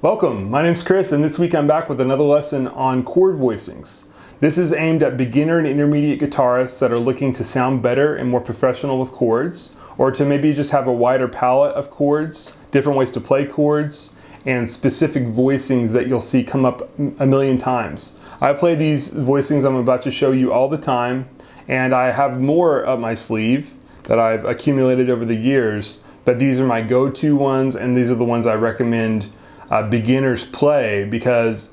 Welcome, my name's Chris, and this week I'm back with another lesson on chord voicings. This is aimed at beginner and intermediate guitarists that are looking to sound better and more professional with chords, or to maybe just have a wider palette of chords, different ways to play chords, and specific voicings that you'll see come up a million times. I play these voicings I'm about to show you all the time, and I have more up my sleeve that I've accumulated over the years, but these are my go-to ones, and these are the ones I recommend beginners play, because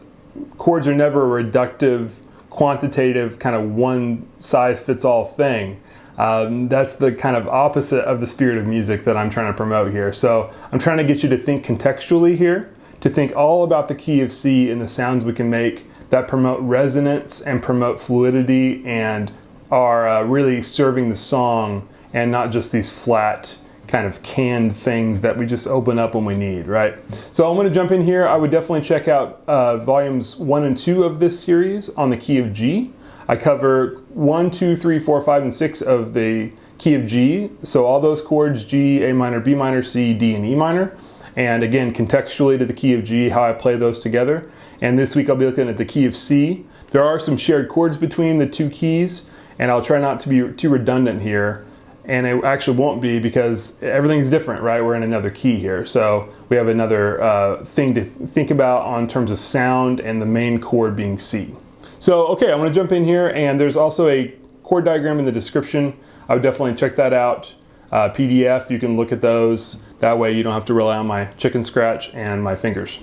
chords are never a reductive, quantitative, kind of one-size-fits-all thing. That's the kind of opposite of the spirit of music that I'm trying to promote here. So I'm trying to get you to think contextually here, to think all about the key of C and the sounds we can make that promote resonance and promote fluidity and are really serving the song and not just these flat kind of canned things that we just open up when we need, right? So I'm going to jump in here. I would definitely check out volumes 1 and 2 of this series on the key of G. I cover 1, 2, 3, 4, 5, and 6 of the key of G. So all those chords, G, A minor, B minor, C, D, and E minor. And again, contextually to the key of G, how I play those together. And this week I'll be looking at the key of C. There are some shared chords between the two keys, and I'll try not to be too redundant here. And it actually won't be, because everything's different, right? We're in another key here. So we have another thing to think about on terms of sound and the main chord being C. So, okay, I'm gonna jump in here, and there's also a chord diagram in the description. I would definitely check that out. PDF, you can look at those. That way you don't have to rely on my chicken scratch and my fingers.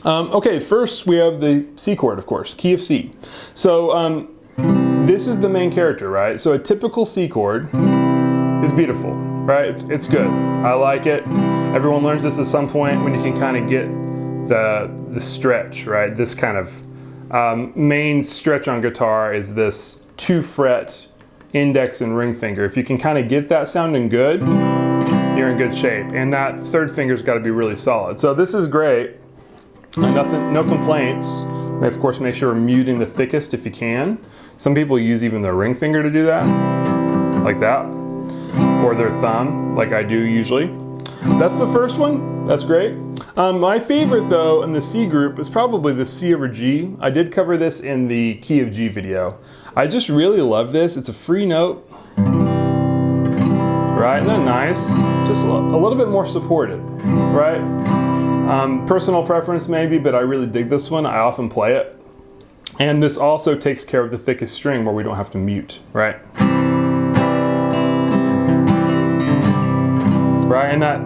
Okay, first we have the C chord, of course, key of C. So this is the main character, right? So a typical C chord is beautiful, right? It's good. I like it. Everyone learns this at some point when you can kind of get the stretch, right? This kind of main stretch on guitar is this 2-fret index and ring finger. If you can kind of get that sounding good, you're in good shape. And that third finger's got to be really solid. So this is great. No complaints. And of course, make sure we're muting the thickest if you can. Some people use even the ring finger to do that, like that, or their thumb, like I do usually. That's the first one. That's great. My favorite, though, in the C group is probably the C over G. I did cover this in the key of G video. I just really love this. It's a free note, right? Isn't that nice? Just a little bit more supported, right? Personal preference maybe, but I really dig this one. I often play it. And this also takes care of the thickest string where we don't have to mute, right? Right, and that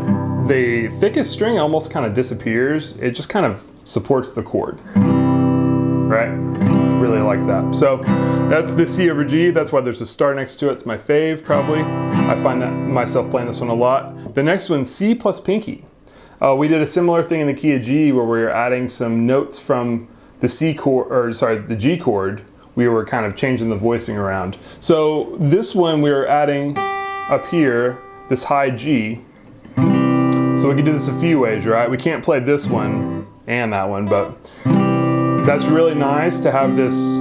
the thickest string almost kind of disappears. It just kind of supports the chord, right? Really like that. So that's the C over G. That's why there's a star next to it. It's my fave, probably. I find that myself playing this one a lot. The next one's C plus pinky. We did a similar thing in the key of G where we were adding some notes from the C chord, or sorry, the G chord. We were kind of changing the voicing around. So this one we were adding up here, this high G. So we can do this a few ways, right? We can't play this one and that one, but that's really nice to have this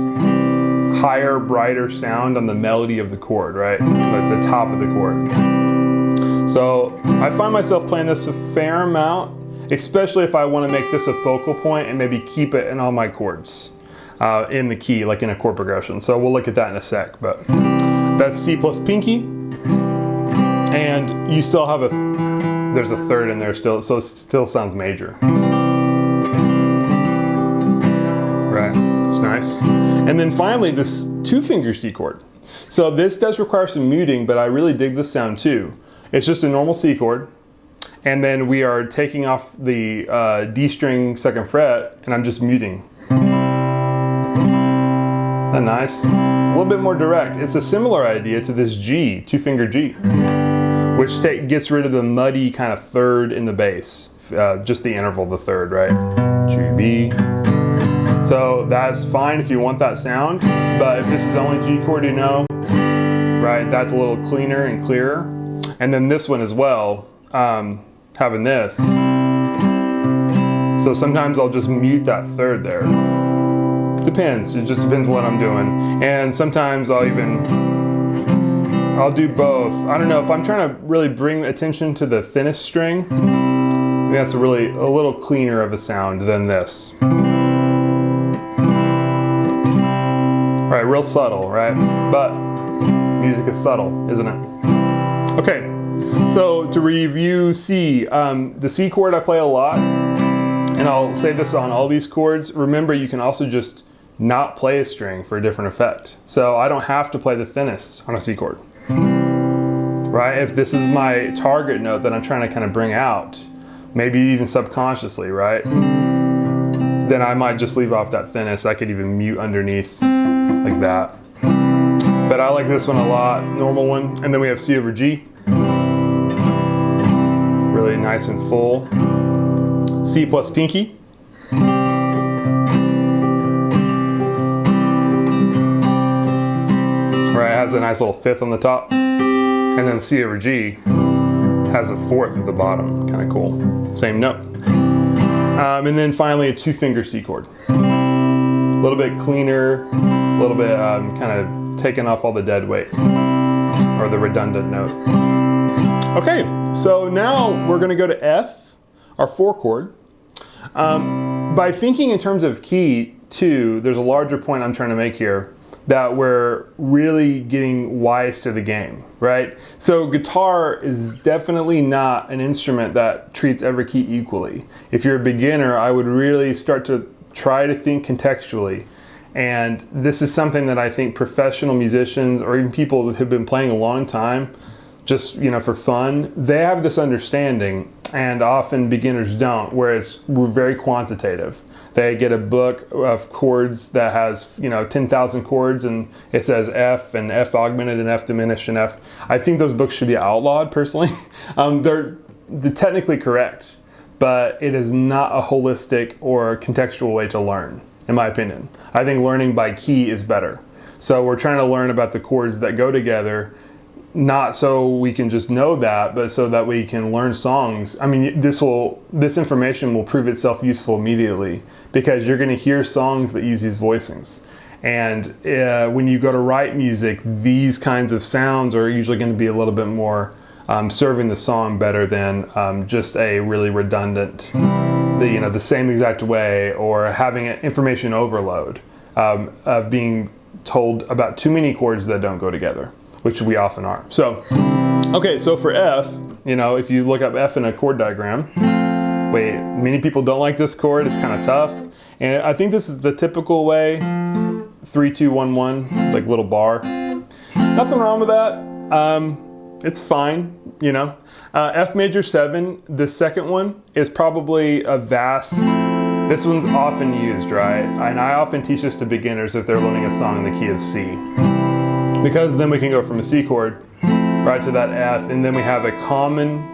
higher, brighter sound on the melody of the chord, right? Like the top of the chord. So I find myself playing this a fair amount, especially if I want to make this a focal point and maybe keep it in all my chords in the key, like in a chord progression. So we'll look at that in a sec, but that's C plus pinky. And you still have there's a third in there still, so it still sounds major. Right, it's nice. And then finally, this 2-finger C chord. So this does require some muting, but I really dig this sound too. It's just a normal C chord, and then we are taking off the D string 2nd fret, and I'm just muting. Isn't that nice? It's a little bit more direct. It's a similar idea to this G, 2-finger G, which gets rid of the muddy kind of third in the bass, just the interval of the third, right? G, B. So that's fine if you want that sound, but if this is the only G chord you know, right, that's a little cleaner and clearer. And then this one as well, having this. So sometimes I'll just mute that third there. Depends, it just depends what I'm doing. And sometimes I'll do both. I don't know, if I'm trying to really bring attention to the thinnest string, That's a little cleaner of a sound than this. Right, real subtle, right? But music is subtle, isn't it? Okay, so to review C, the C chord I play a lot, and I'll say this on all these chords. Remember, you can also just not play a string for a different effect. So I don't have to play the thinnest on a C chord, right? If this is my target note that I'm trying to kind of bring out, maybe even subconsciously, right? Then I might just leave off that thinnest. I could even mute underneath like that. But I like this one a lot, normal one. And then we have C over G. Really nice and full. C plus pinky. Right, it has a nice little fifth on the top. And then C over G has a fourth at the bottom, kind of cool. Same note. And then finally a 2-finger C chord. A little bit cleaner, a little bit kind of taking off all the dead weight or the redundant note. Okay, so now we're going to go to F, our 4 chord. By thinking in terms of key too, there's a larger point I'm trying to make here, that we're really getting wise to the game, right? So guitar is definitely not an instrument that treats every key equally. If you're a beginner, I would really start to try to think contextually. And this is something that I think professional musicians or even people that have been playing a long time, just for fun, they have this understanding, and often beginners don't, whereas we're very quantitative. They get a book of chords that has 10,000 chords, and it says F and F augmented and F diminished and F. I think those books should be outlawed personally. They're technically correct, but it is not a holistic or contextual way to learn, in my opinion. I think learning by key is better. So we're trying to learn about the chords that go together, not so we can just know that, but so that we can learn songs. I mean, this information will prove itself useful immediately, because you're going to hear songs that use these voicings. And when you go to write music, these kinds of sounds are usually going to be a little bit more serving the song better than just a really redundant, the same exact way, or having an information overload of being told about too many chords that don't go together, which we often are. So, okay, so for F, if you look up F in a chord diagram, many people don't like this chord, it's kind of tough. And I think this is the typical way, 3, 2, 1, 1, like little bar. Nothing wrong with that. It's fine, F major 7, the second one is probably a this one's often used, right? And I often teach this to beginners if they're learning a song in the key of C. Because then we can go from a C chord right to that F, and then we have a common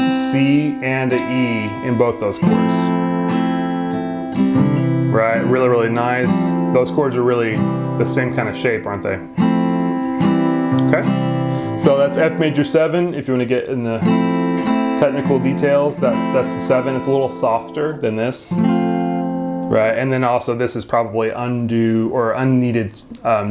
C and an E in both those chords. Right, really, really nice. Those chords are really the same kind of shape, aren't they? Okay, so that's F major 7. If you want to get in the technical details, that's the 7. It's a little softer than this. Right, and then also this is probably undue or unneeded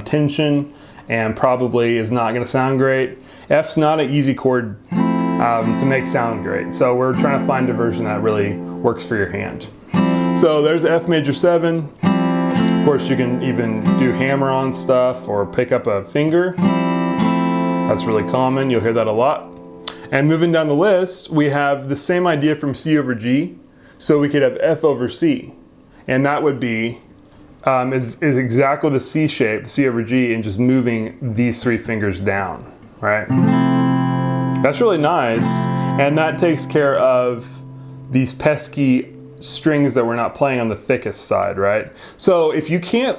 tension, and probably is not going to sound great. F's not an easy chord to make sound great, so we're trying to find a version that really works for your hand. So there's F major 7. Of course, you can even do hammer-on stuff or pick up a finger. That's really common, you'll hear that a lot. And moving down the list, we have the same idea from C over G, so we could have F over C. And that would be, is exactly the C shape, the C over G, and just moving these 3 fingers down, right? That's really nice, and that takes care of these pesky strings that we're not playing on the thickest side, right? So if you can't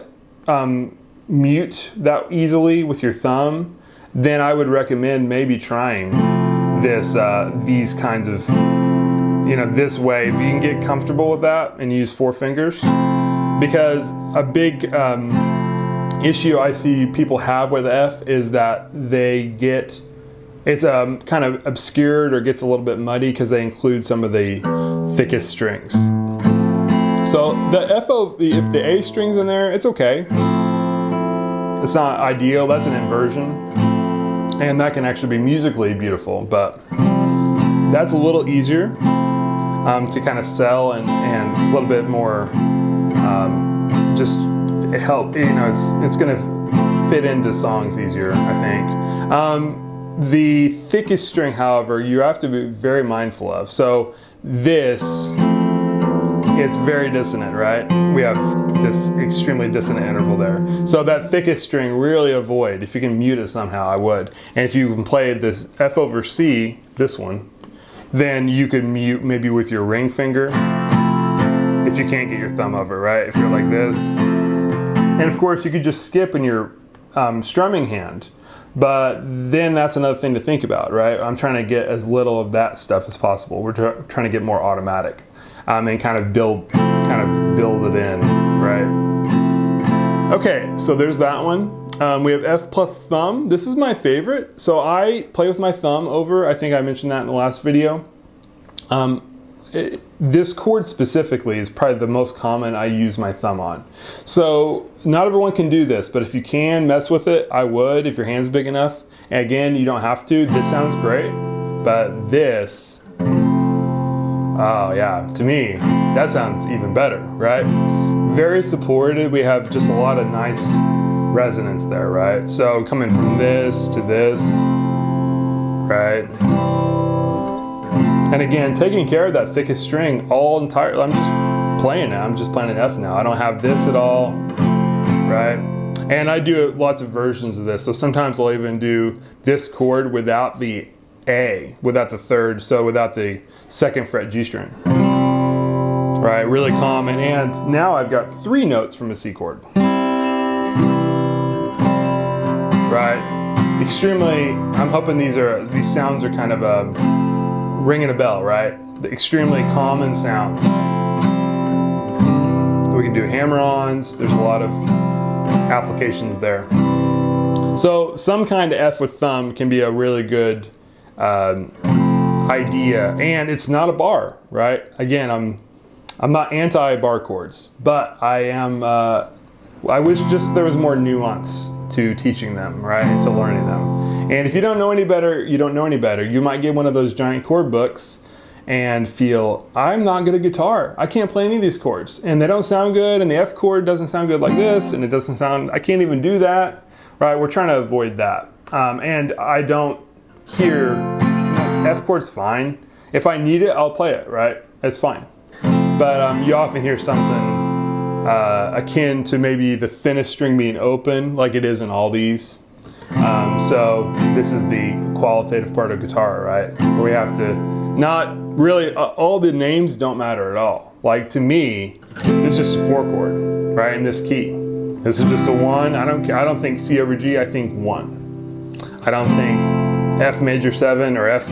mute that easily with your thumb, then I would recommend maybe trying these kinds of, this way, if you can get comfortable with that and use 4 fingers. Because a big issue I see people have with F is that it's kind of obscured or gets a little bit muddy because they include some of the thickest strings. So if the A string's in there, it's okay. It's not ideal, that's an inversion. And that can actually be musically beautiful, but that's a little easier. to kind of sell and a little bit more just help, you know, it's going to fit into songs easier, I think. The thickest string, however, you have to be very mindful of. So this, it's very dissonant, right? We have this extremely dissonant interval there. So that thickest string, really avoid. If you can mute it somehow, I would. And if you can play this F over C, this one, then you could mute maybe with your ring finger, if you can't get your thumb over, right? If you're like this. And of course, you could just skip in your strumming hand. But then that's another thing to think about, right? I'm trying to get as little of that stuff as possible. We're trying to get more automatic. And kind of build it in, right? Okay, so there's that one. We have F plus thumb. This is my favorite. So I play with my thumb over. I think I mentioned that in the last video. This chord specifically is probably the most common I use my thumb on. So not everyone can do this, but if you can mess with it, I would, if your hand's big enough. And again, you don't have to. This sounds great, but this, oh yeah, to me, that sounds even better, right? Very supported. We have just a lot of nice resonance there, right? So coming from this to this, right? And again, taking care of that thickest string all entirely. I'm just playing it. I'm just playing an F now. I don't have this at all, right? And I do lots of versions of this. So sometimes I'll even do this chord without the A, without the third, so without the second fret G string. Right, really common. And now I've got 3 notes from a C chord. Right, extremely, I'm hoping these sounds are kind of ringing a bell, right? The extremely common sounds. We can do hammer-ons. There's a lot of applications there. So some kind of F with thumb can be a really good idea, and it's not a bar, right? Again, I'm not anti-bar chords, but I am. I wish just there was more nuance to teaching them, right? To learning them. And if you don't know any better, you don't know any better. You might get one of those giant chord books and feel, I'm not good at guitar. I can't play any of these chords. And they don't sound good, and the F chord doesn't sound good like this, and it doesn't sound, I can't even do that, right? We're trying to avoid that. And I don't hear, F chord's fine. If I need it, I'll play it, right? It's fine. But you often hear something akin to maybe the thinnest string being open, like it is in all these. So this is the qualitative part of guitar, right? Where we have to not really, all the names don't matter at all. Like to me, this is just a 4 chord, right? In this key. This is just a 1. I don't think C over G, I think 1. I don't think F major 7 or F,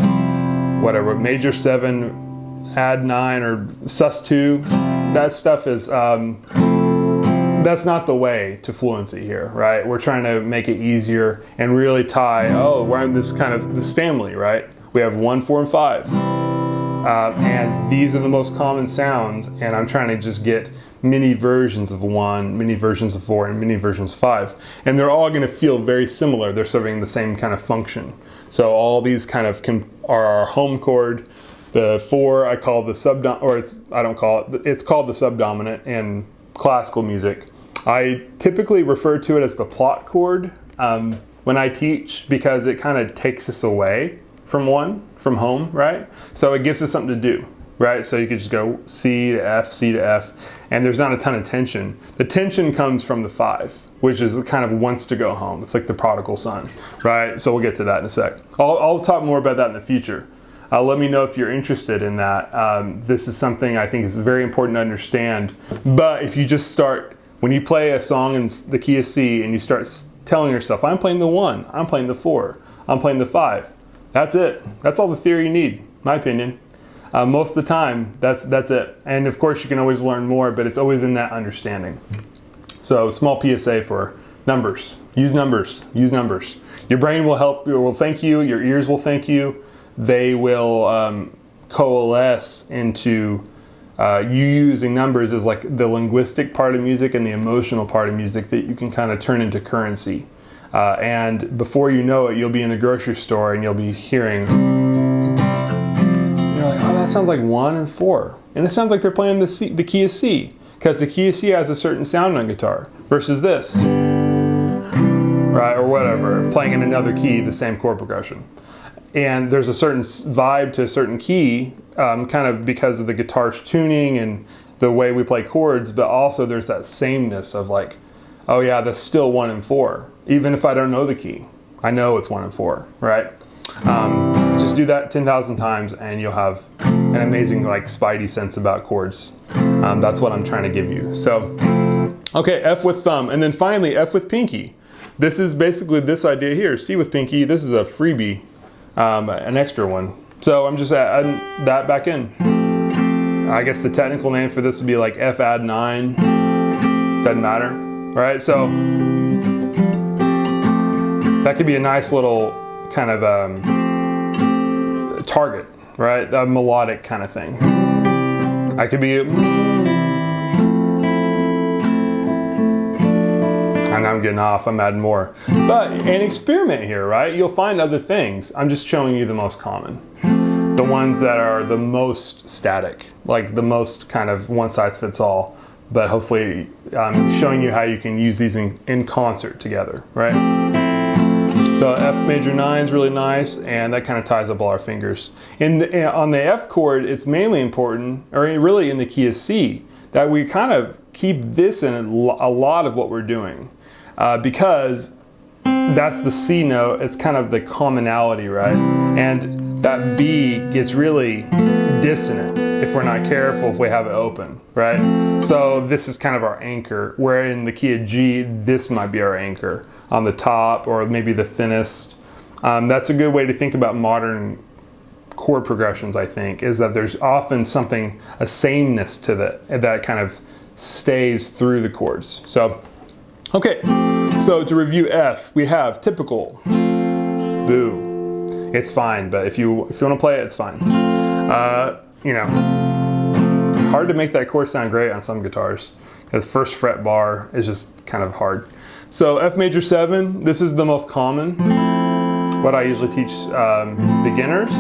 whatever, major 7, add 9 or sus2. That stuff is, that's not the way to fluency here, right? We're trying to make it easier and really tie, oh, we're in this kind of, this family, right? We have 1, 4, and 5. And these are the most common sounds, and I'm trying to just get many versions of 1, many versions of 4, and many versions of 5. And they're all gonna feel very similar. They're serving the same kind of function. So all these kind of are our home chord. The 4 I call the subdominant, or I don't call it, it's called the subdominant in classical music. I typically refer to it as the plot chord when I teach, because it kind of takes us away from home, right? So it gives us something to do, right? So you could just go C to F, C to F, and there's not a ton of tension. The tension comes from the 5, which is kind of wants to go home. It's like the prodigal son, right? So we'll get to that in a sec. I'll talk more about that in the future. Let me know if you're interested in that. This is something I think is very important to understand. But if you just start, when you play a song in the key of C and you start telling yourself, I'm playing the 1, I'm playing the 4, I'm playing the 5, that's it. That's all the theory you need, my opinion. Most of the time, that's it. And of course, you can always learn more, but it's always in that understanding. So small PSA for numbers. Use numbers. Use numbers. Your brain will thank you. Your ears will thank you. They will coalesce into you using numbers as like the linguistic part of music and the emotional part of music that you can kind of turn into currency. And before you know it, you'll be in the grocery store and you'll be hearing, you're like, oh, that sounds like 1 and 4. And it sounds like they're playing the key of C, because the key of C has a certain sound on guitar versus this, right? Or whatever, playing in another key, the same chord progression. And there's a certain vibe to a certain key, kind of because of the guitar's tuning and the way we play chords, but also there's that sameness of like, oh yeah, that's still 1 and 4. Even if I don't know the key, I know it's 1 and 4, right? Just do that 10,000 times and you'll have an amazing like spidey sense about chords. That's what I'm trying to give you. So, okay, F with thumb, and then finally F with pinky. This is basically this idea here, C with pinky. This is a freebie, an extra one. So I'm just adding that back in. I guess the technical name for this would be like F add 9, doesn't matter, right? So that could be a nice little kind of target, right? A melodic kind of thing. I could be, and I'm getting off, I'm adding more. But, and experiment here, right? You'll find other things. I'm just showing you the most common. The ones that are the most static, like the most kind of one size fits all. But hopefully I'm showing you how you can use these in concert together, right? So F major 9 is really nice, and that kind of ties up all our fingers. On the F chord, it's mainly important, or really in the key of C, that we kind of keep this in a lot of what we're doing, because that's the C note. It's kind of the commonality, right? And that B gets really dissonant if we're not careful, if we have it open, right? So this is kind of our anchor, where in the key of G, this might be our anchor on the top, or maybe the thinnest. That's a good way to think about modern chord progressions, I think, is that there's often something, a sameness to that kind of stays through the chords. So, okay, so to review F, we have typical, boo. It's fine, but if you want to play it, it's fine. You know, hard to make that chord sound great on some guitars, because first fret bar is just kind of hard. So F major 7, this is the most common, what I usually teach beginners.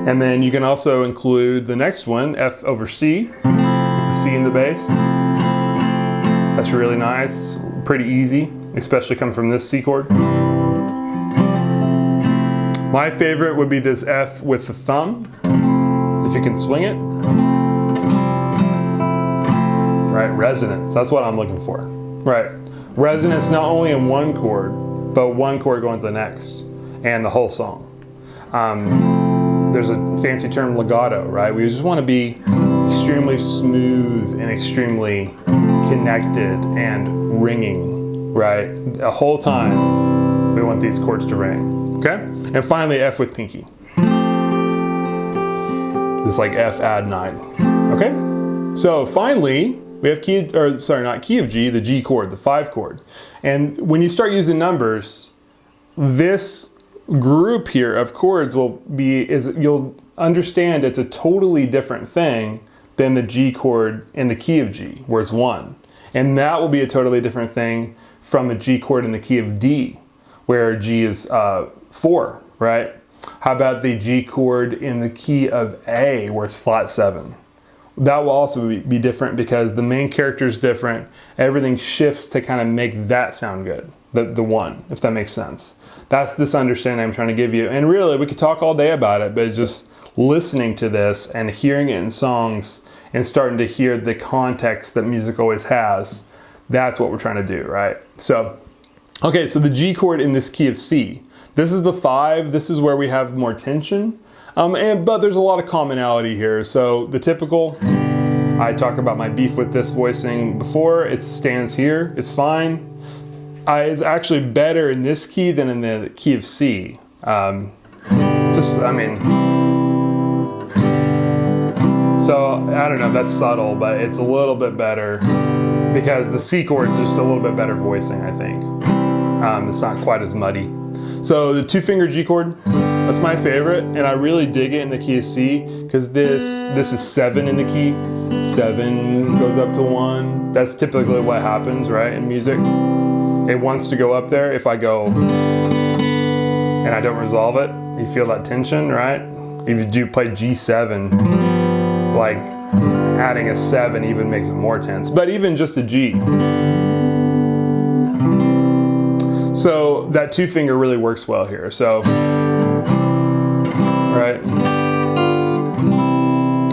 And then you can also include the next one, F over C, with the C in the bass. That's really nice, pretty easy, especially coming from this C chord. My favorite would be this F with the thumb, if you can swing it. Right, resonance, that's what I'm looking for. Right, resonance not only in one chord, but one chord going to the next, and the whole song. There's a fancy term, legato, right? We just want to be extremely smooth and extremely connected and ringing, right? The whole time we want these chords to ring. Okay, and finally F with pinky. This like F add 9. Okay, so finally we have key of G, the G chord, the 5 chord. And when you start using numbers, this group here of chords you'll understand it's a totally different thing than the G chord in the key of G, where it's 1. And that will be a totally different thing from a G chord in the key of D, where G is 4, right? How about the G chord in the key of A, where it's flat 7? That will also be different because the main character is different. Everything shifts to kind of make that sound good, the 1, if that makes sense. That's this understanding I'm trying to give you. And really, we could talk all day about it, but just listening to this and hearing it in songs and starting to hear the context that music always has, that's what we're trying to do, right? So, okay, so the G chord in this key of C. This is the 5, this is where we have more tension, but there's a lot of commonality here. So the typical, I talked about my beef with this voicing before, it stands here, it's fine. It's actually better in this key than in the key of C. So I don't know, that's subtle, but it's a little bit better because the C chord is just a little bit better voicing, I think. It's not quite as muddy. So the 2-finger G chord, that's my favorite, and I really dig it in the key of C because this is 7 in the key. 7 goes up to 1. That's typically what happens, right, in music. It wants to go up there. If I go and I don't resolve it, you feel that tension, right? If you do play G7, like adding a 7 even makes it more tense, but even just a G. So that 2 finger really works well here. So, right?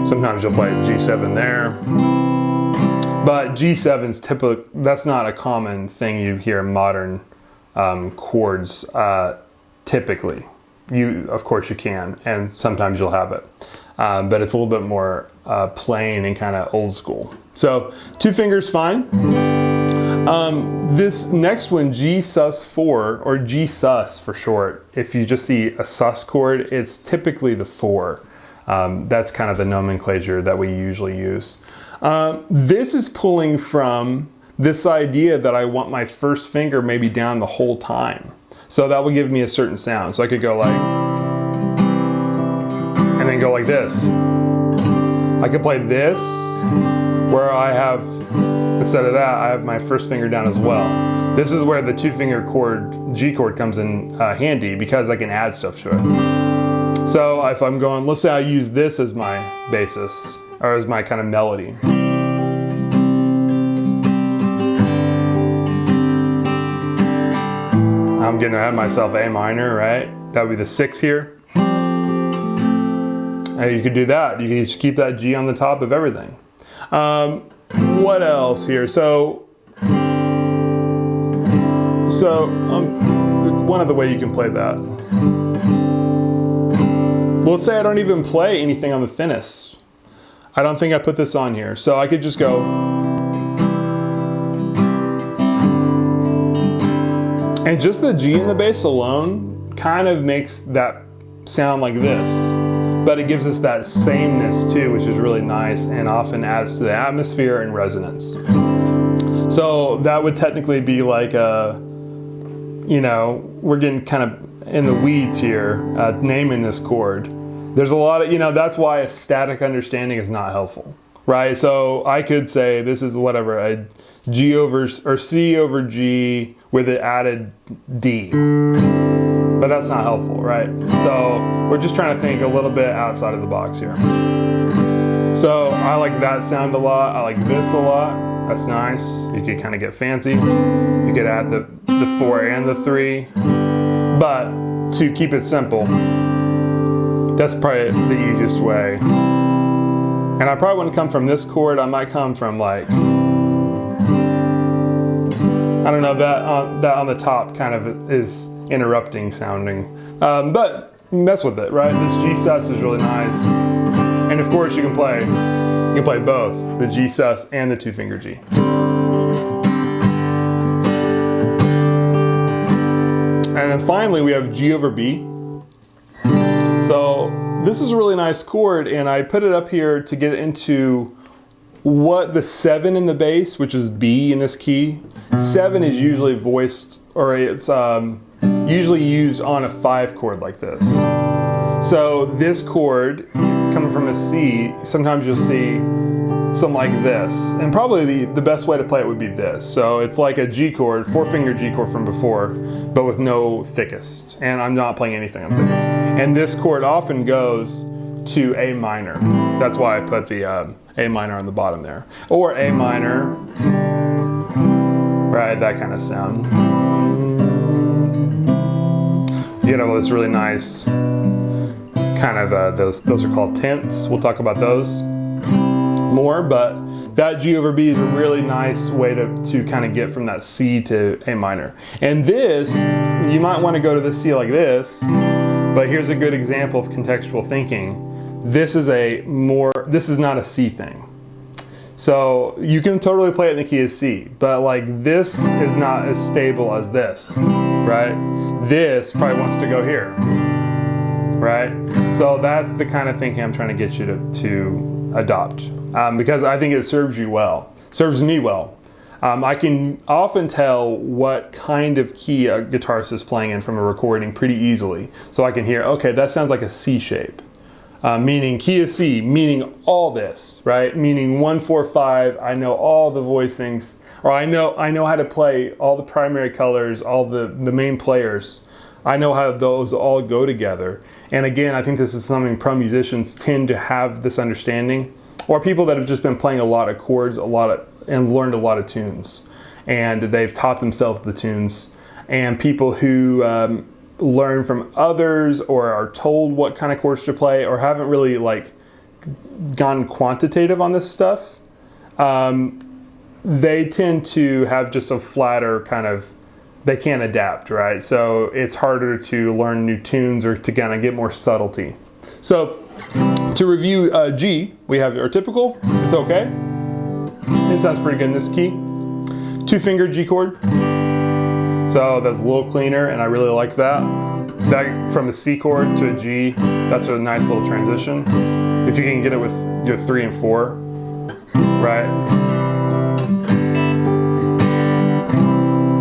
Sometimes you'll play G7 there. But G7's typically, that's not a common thing you hear in modern chords typically. Of course you can, and sometimes you'll have it. But it's a little bit more plain and kind of old school. So 2 fingers fine. This next one, Gsus4, or Gsus for short, if you just see a sus chord, it's typically the 4. That's kind of the nomenclature that we usually use. This is pulling from this idea that I want my first finger maybe down the whole time. So that will give me a certain sound. So I could go like, and then go like this. I could play this, where I have, instead of that, I have my first finger down as well. This is where the 2 finger chord, G chord, comes in handy, because I can add stuff to it. So if I'm going, let's say I use this as my basis, or as my kind of melody. I'm getting ahead of myself, A minor, right? That would be the 6 here. And you could do that. You can just keep that G on the top of everything. What else here? So one other way you can play that. Let's say I don't even play anything on the thinnest. I don't think I put this on here. So I could just go. And just the G in the bass alone kind of makes that sound like this. But it gives us that sameness too, which is really nice and often adds to the atmosphere and resonance. So that would technically be like a, you know, we're getting kind of in the weeds here, naming this chord. There's a lot of, you know, that's why a static understanding is not helpful, right? So I could say this is whatever, a G over, or C over G with an added D. But that's not helpful, right? So we're just trying to think a little bit outside of the box here. So I like that sound a lot. I like this a lot. That's nice. You could kind of get fancy. You could add the 4 and the 3. But to keep it simple, that's probably the easiest way. And I probably wouldn't come from this chord. I might come from like, I don't know, that on the top kind of is interrupting sounding, but mess with it, right? This Gsus is really nice, and of course you can play both the Gsus and the 2 finger G. And then finally we have G over B. So this is a really nice chord, and I put it up here to get into what the 7 in the bass, which is B in this key. 7 is usually voiced, or it's usually used on a 5 chord like this. So this chord, coming from a C, sometimes you'll see something like this. And probably the best way to play it would be this. So it's like a G chord, 4 finger G chord from before, but with no thickest. And I'm not playing anything on thickest. And this chord often goes to A minor. That's why I put the A minor on the bottom there. Or A minor, right, that kind of sound. You know, this really nice kind of, those are called tenths. We'll talk about those more, but that G over B is a really nice way to kind of get from that C to A minor. And this, you might want to go to the C like this, but here's a good example of contextual thinking. This is not a C thing. So you can totally play it in the key of C, but like this is not as stable as this, right? This probably wants to go here, right? So that's the kind of thinking I'm trying to get you to adopt, because I think it serves you well, serves me well. I can often tell what kind of key a guitarist is playing in from a recording pretty easily. So I can hear, okay, that sounds like a C shape. Meaning key of C, meaning all this, right? Meaning 1, 4, 5. I know all the voicings, or I know how to play all the primary colors, all the main players. I know how those all go together. And again, I think this is something pro musicians tend to have this understanding. or people that have just been playing a lot of chords, and learned a lot of tunes, and they've taught themselves the tunes, and people who learn from others or are told what kind of chords to play or haven't really like gone quantitative on this stuff. They tend to have just a flatter kind of, they can't adapt, right? So it's harder to learn new tunes or to kind of get more subtlety. So to review G, we have our typical, it's okay. It sounds pretty good in this key. 2-finger G chord. So that's a little cleaner and I really like that. That from a C chord to a G, that's a nice little transition. If you can get it with your 3 and 4, right?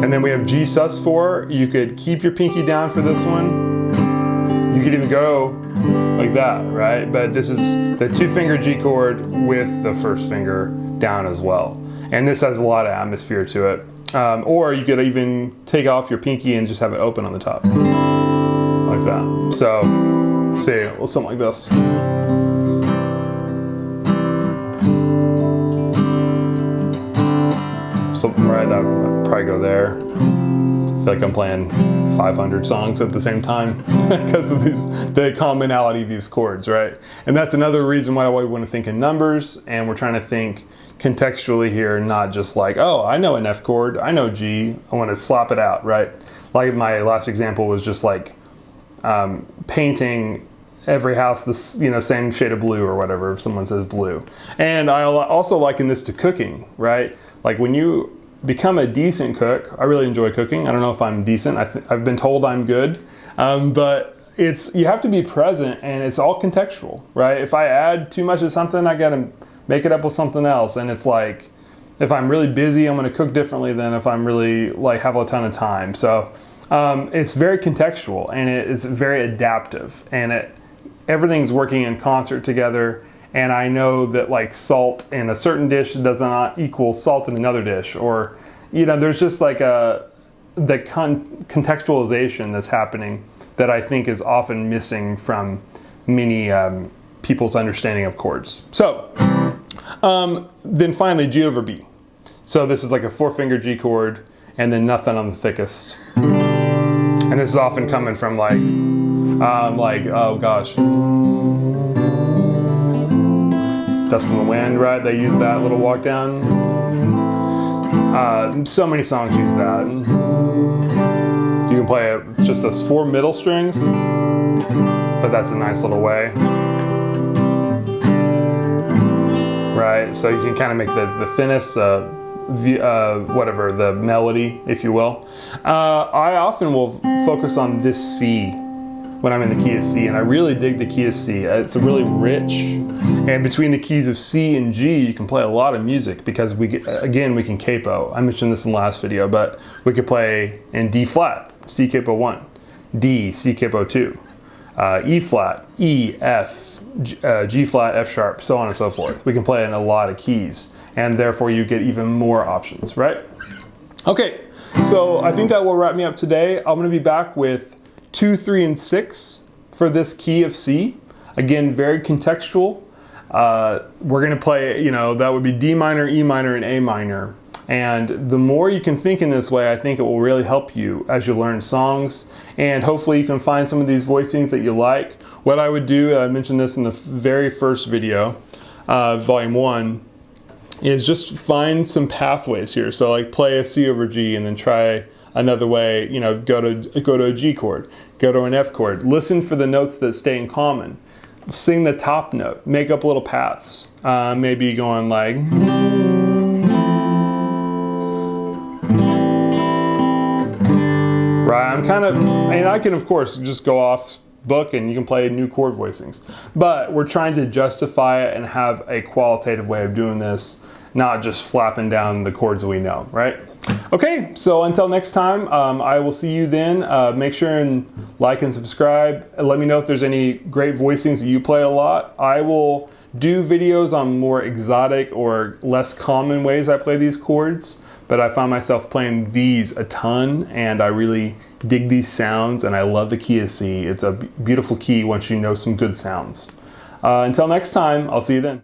And then we have Gsus 4. You could keep your pinky down for this one. You could even go like that, right? But this is the 2-finger G chord with the first finger down as well. And this has a lot of atmosphere to it. Or you could even take off your pinky and just have it open on the top. Like that. So, say something like this. Something right, that would probably go there. I feel like I'm playing 500 songs at the same time because of the commonality of these chords, right? And that's another reason why we want to think in numbers, and we're trying to think contextually here, not just like, oh, I know an F chord, I know G, I want to slap it out, right? Like my last example was just like painting every house this, same shade of blue or whatever, if someone says blue. And I also liken this to cooking, right? Like when you become a decent cook, I really enjoy cooking. I don't know if I'm decent. I've been told I'm good, but you have to be present, and it's all contextual, right? If I add too much of something, I gotta make it up with something else. And it's like, if I'm really busy, I'm gonna cook differently than if I'm really like have a ton of time. So it's very contextual, and it's very adaptive, and everything's working in concert together. And I know that like salt in a certain dish does not equal salt in another dish, or there's just like the contextualization that's happening that I think is often missing from many people's understanding of chords. So then finally G over B. So this is like a 4-finger G chord and then nothing on the thickest. And this is often coming from oh gosh, Dust in the Wind, right? They use that little walk down. So many songs use that. You can play it with just those 4 middle strings, but that's a nice little way. Right? So you can kind of make the thinnest, whatever, the melody, if you will. I often will focus on this C when I'm in the key of C, and I really dig the key of C. It's really rich, and between the keys of C and G, you can play a lot of music because we can capo. I mentioned this in the last video, but we could play in D flat, C capo 1, D, C capo 2, E flat, E, F, G flat, F sharp, so on and so forth. We can play in a lot of keys, and therefore you get even more options, right? Okay, so I think that will wrap me up today. I'm gonna be back with 2, 3, and 6 for this key of C. Again, very contextual. We're gonna play, that would be D minor, E minor, and A minor. And the more you can think in this way, I think it will really help you as you learn songs. And hopefully you can find some of these voicings that you like. What I would do, I mentioned this in the very first video, volume 1, is just find some pathways here. So like play a C over G and then try another way, go to a G chord, go to an F chord, listen for the notes that stay in common, sing the top note, make up little paths, maybe going like, right, and I can of course just go off book and you can play new chord voicings, but we're trying to justify it and have a qualitative way of doing this, not just slapping down the chords that we know, right? Okay, so until next time, I will see you then. Make sure and like and subscribe. Let me know if there's any great voicings that you play a lot. I will do videos on more exotic or less common ways I play these chords, but I find myself playing these a ton, and I really dig these sounds, and I love the key of C. It's a beautiful key once you know some good sounds. Until next time, I'll see you then.